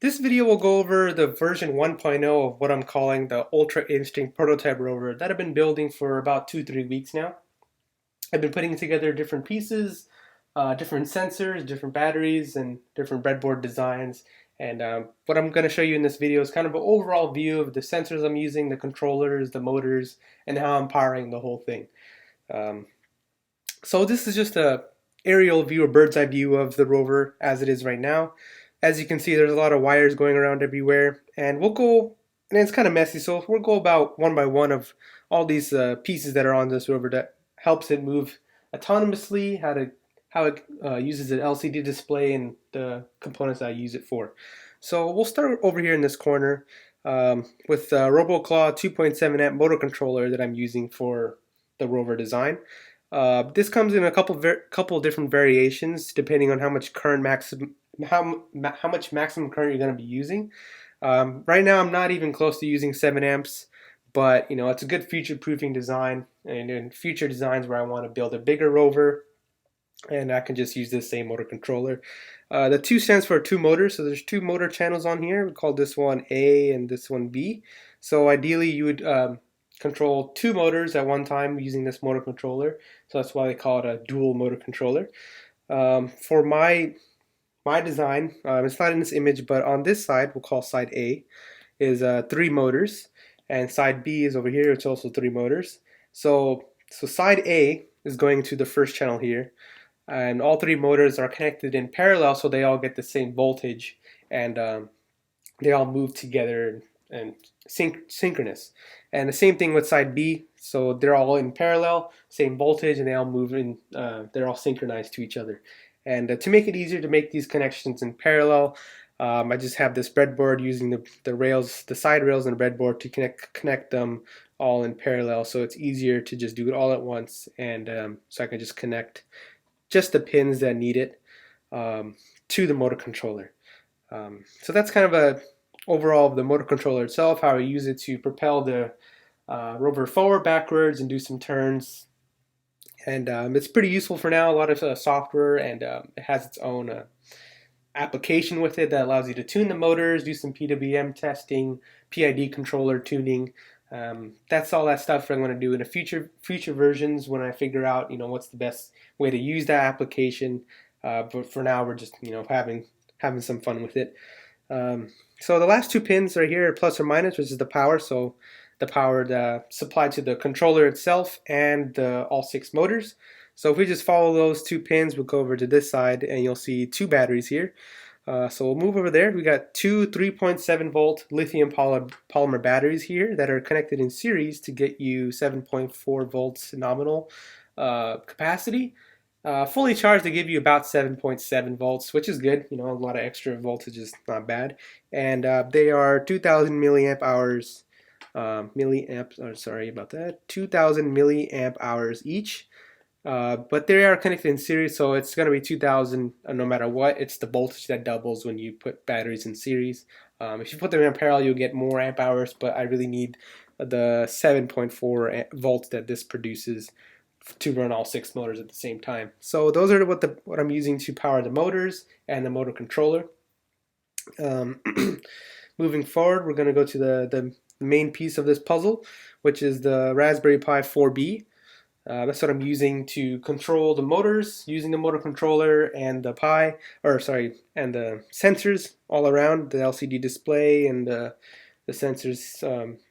This video will go over the version 1.0 of what I'm calling the Ultra Instinct prototype rover that I've been building for about 2-3 weeks now. I've been putting together different pieces, different sensors, different batteries, and different breadboard designs. And what I'm going to show you in this video is kind of an overall view of the sensors I'm using, the controllers, the motors, and how I'm powering the whole thing. Um, so this is just a aerial view, a bird's eye view of the rover as it is right now. As you can see, there's a lot of wires going around everywhere, and it's kind of messy, so we'll go about one by one of all these pieces that are on this rover that helps it move autonomously, how it uses an LCD display, and the components I use it for. So we'll start over here in this corner with the RoboClaw 2.7 amp motor controller that I'm using for the rover design. This comes in a couple different variations depending on how much maximum current you're going to be using. Right now, I'm not even close to using 7 amps, but it's a good future-proofing design. And in future designs where I want to build a bigger rover, and I can just use this same motor controller. The 2 stands for 2 motors, so there's 2 motor channels on here. We call this one A and this one B. So ideally, you would control 2 motors at one time using this motor controller. So that's why they call it a dual motor controller. For my design, it's not in this image, but on this side, we'll call side A, is 3 motors, and side B is over here, it's also 3 motors. So side A is going to the first channel here, and all 3 motors are connected in parallel, so they all get the same voltage, and they all move together and synchronous. And the same thing with side B, so they're all in parallel, same voltage, and they all move in, they're all synchronized to each other. And to make it easier to make these connections in parallel, I just have this breadboard using the rails, the side rails and the breadboard to connect them all in parallel, so it's easier to just do it all at once, and so I can just connect just the pins that need it to the motor controller. So that's kind of a overall of the motor controller itself, how I use it to propel the rover forward, backwards, and do some turns. And it's pretty useful for now. A lot of software, and it has its own application with it that allows you to tune the motors, do some PWM testing, PID controller tuning. That's all that stuff I'm going to do in the future versions when I figure out what's the best way to use that application. But for now, we're just having some fun with it. So the last 2 pins right here are plus or minus, which is the power. So the power supplied to the controller itself and all 6 motors. So if we just follow those 2 pins, we'll go over to this side and you'll see 2 batteries here. So we'll move over there. We got 2 3.7 volt lithium polymer batteries here that are connected in series to get you 7.4 volts nominal capacity. Fully charged, they give you about 7.7 volts, which is good. A lot of extra voltage is not bad. And they are 2,000 milliamp hours, 2,000 milliamp hours each. But they are connected in series, so it's going to be 2,000 no matter what. It's the voltage that doubles when you put batteries in series. If you put them in parallel, you'll get more amp hours, but I really need the 7.4 volts that this produces to run all 6 motors at the same time. So those are what I'm using to power the motors and the motor controller. Moving forward, we're going to go to the main piece of this puzzle, which is the Raspberry Pi 4B. That's what I'm using to control the motors, using the motor controller and the and the sensors all around, the LCD display and the sensors,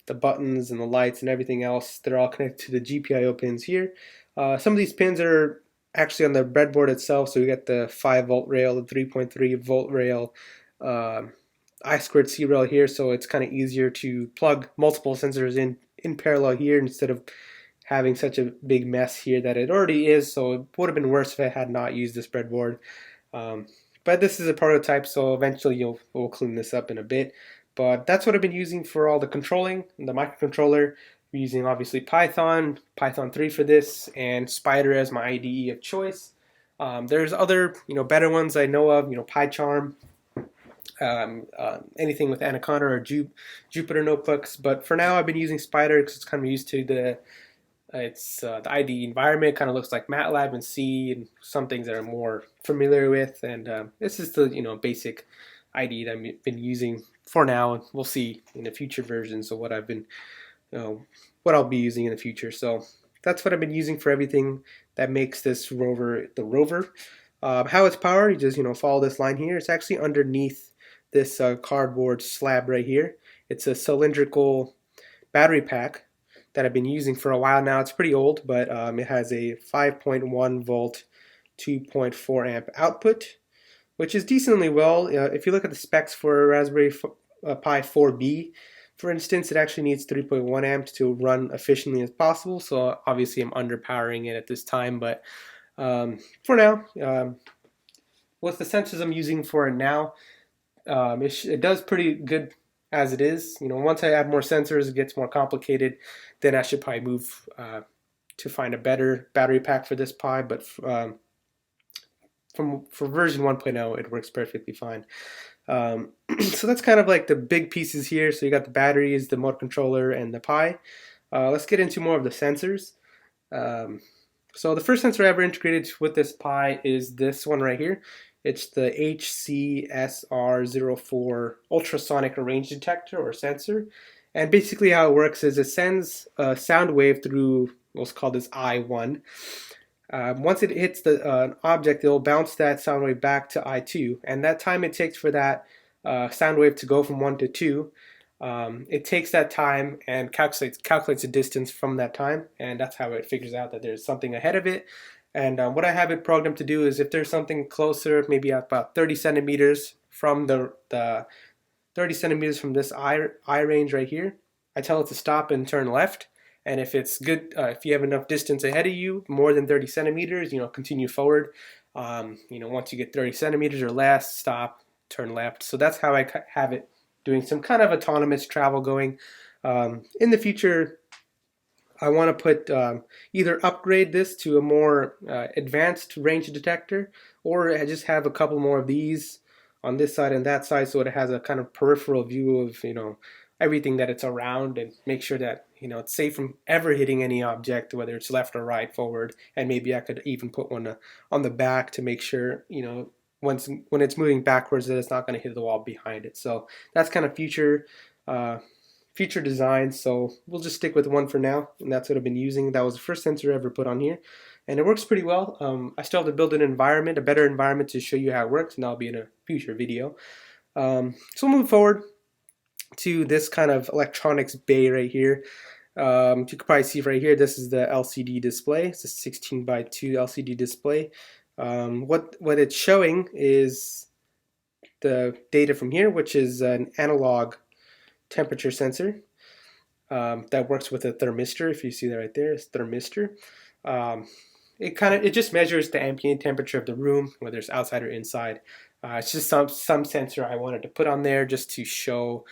the buttons and the lights and everything else. They're all connected to the GPIO pins here. Some of these pins are actually on the breadboard itself, so we got the 5 volt rail, the 3.3 volt rail, I2C rail here, so it's kind of easier to plug multiple sensors in parallel here instead of having such a big mess here that it already is. So it would have been worse if I had not used this breadboard. But this is a prototype, so eventually we'll clean this up in a bit. But that's what I've been using for all the controlling. The microcontroller, I'm using obviously Python 3 for this, and Spider as my IDE of choice. There's other better ones I know of, PyCharm, anything with Anaconda or Jupyter notebooks. But for now, I've been using Spider because it's kind of used to the IDE environment. Kind of looks like MATLAB and C and some things that I'm more familiar with, and this is the basic IDE that I've been using for now, and we'll see in the future versions. So what I'll be using in the future. So that's what I've been using for everything that makes this rover the rover. How it's powered, you just follow this line here. It's actually underneath this cardboard slab right here. It's a cylindrical battery pack that I've been using for a while now. It's pretty old, but it has a 5.1 volt, 2.4 amp output, which is decently well. If you look at the specs for Raspberry Pi 4B, for instance, it actually needs 3.1 amps to run efficiently as possible. So obviously I'm underpowering it at this time, but for now, with the sensors I'm using for it now, it does pretty good as it is. Once I add more sensors, it gets more complicated. Then I should probably move to find a better battery pack for this Pi. But for version 1.0, it works perfectly fine. So that's kind of like the big pieces here. So you got the batteries, the motor controller, and the Pi. Let's get into more of the sensors. So the first sensor I ever integrated with this Pi is this one right here. It's the HCSR04 ultrasonic range detector or sensor. And basically how it works is it sends a sound wave through what's called this I1. Once it hits the object, it'll bounce that sound wave back to I2. And that time it takes for that sound wave to go from 1 to 2, it takes that time and calculates the distance from that time, and that's how it figures out that there's something ahead of it. And what I have it programmed to do is if there's something closer, maybe about 30 centimeters from the 30 centimeters from this eye range right here, I tell it to stop and turn left. And if it's good, if you have enough distance ahead of you, more than 30 centimeters, continue forward. Once you get 30 centimeters or less, stop, turn left. So that's how I have it doing some kind of autonomous travel going. In the future, I want to put either upgrade this to a more advanced range detector, or I just have a couple more of these on this side and that side, so it has a kind of peripheral view of everything that it's around, and make sure that it's safe from ever hitting any object, whether it's left or right, forward. And maybe I could even put one on the back to make sure when it's moving backwards that it's not going to hit the wall behind it. So that's kind of future design. So we'll just stick with one for now, and that's what I've been using. That was the first sensor I ever put on here, and it works pretty well. I still have to build an environment, a better environment, to show you how it works, and that'll be in a future video. So we'll move forward to this kind of electronics bay right here. You can probably see right here, this is the LCD display. It's a 16:2 LCD display. What it's showing is the data from here, which is an analog temperature sensor that works with a thermistor. If you see that right there, it's thermistor. It just measures the ambient temperature of the room, whether it's outside or inside. It's just some sensor I wanted to put on there just to show,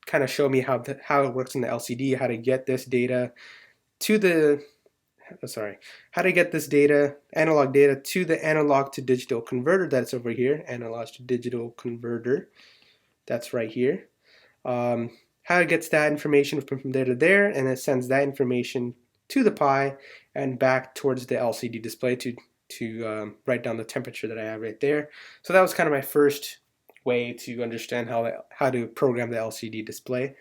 kind of show me how it works in the LCD, how to get this data to the analog data to the analog to digital converter that's over here, analog to digital converter, that's right here. How it gets that information from there to there, and it sends that information to the Pi and back towards the LCD display to write down the temperature that I have right there. So that was kind of my first way to understand how to program the LCD display.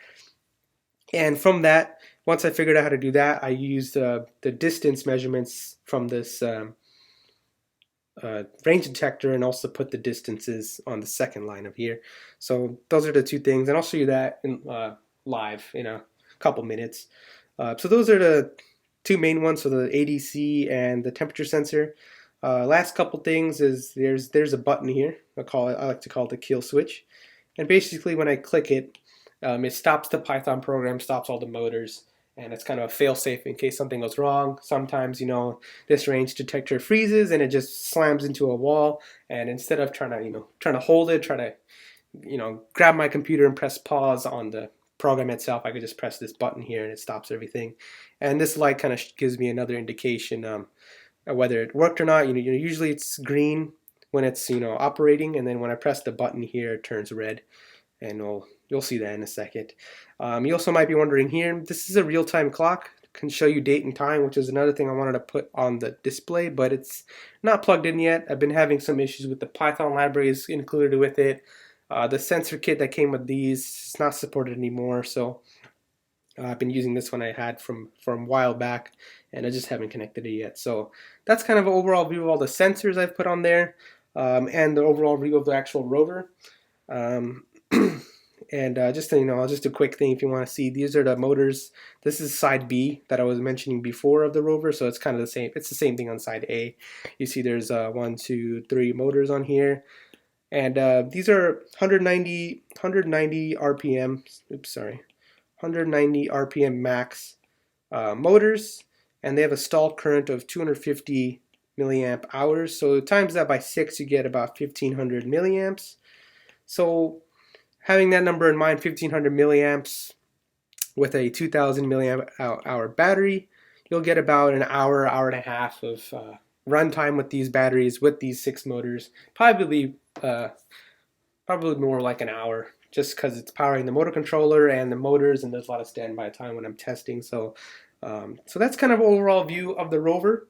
And from that, once I figured out how to do that, I used the distance measurements from this range detector, and also put the distances on the second line of here. So those are the two things, and I'll show you that in live in a couple minutes. So those are the two main ones, so the ADC and the temperature sensor. Last couple things is there's a button here. I like to call it the kill switch, and basically when I click it, it stops the Python program, stops all the motors, and it's kind of a fail-safe in case something goes wrong. Sometimes this range detector freezes and it just slams into a wall, and instead of trying to hold it, try to grab my computer and press pause on the program itself, I could just press this button here and it stops everything. And this light kind of gives me another indication whether it worked or not. Usually it's green when it's operating, and then when I press the button here, it turns red, and you'll see that in a second. You also might be wondering here, this is a real-time clock. It can show you date and time, which is another thing I wanted to put on the display, but it's not plugged in yet. I've been having some issues with the Python libraries included with it. The sensor kit that came with these is not supported anymore, so I've been using this one I had from a while back, and I just haven't connected it yet. So that's kind of an overall view of all the sensors I've put on there, and the overall view of the actual rover. Um, and just just a quick thing if you want to see, these are the motors. This is side B that I was mentioning before of the rover, so it's kind of the same. It's the same thing on side A. You see there's 1, 2, 3 motors on here. And these are 190 RPM. Oops, sorry, 190 RPM max motors, and they have a stall current of 250 milliamp hours. So times that by 6, you get about 1500 milliamps. So having that number in mind, 1500 milliamps with a 2000 milliamp hour battery, you'll get about an hour, hour and a half of runtime with these batteries, with these 6 motors. Probably more like an hour, just because it's powering the motor controller and the motors, and there's a lot of standby time when I'm testing. So that's kind of overall view of the rover,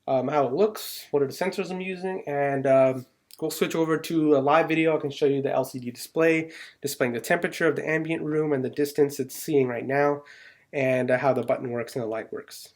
how it looks, what are the sensors I'm using, and we'll switch over to a live video. I can show you the LCD display displaying the temperature of the ambient room and the distance it's seeing right now, and how the button works and the light works.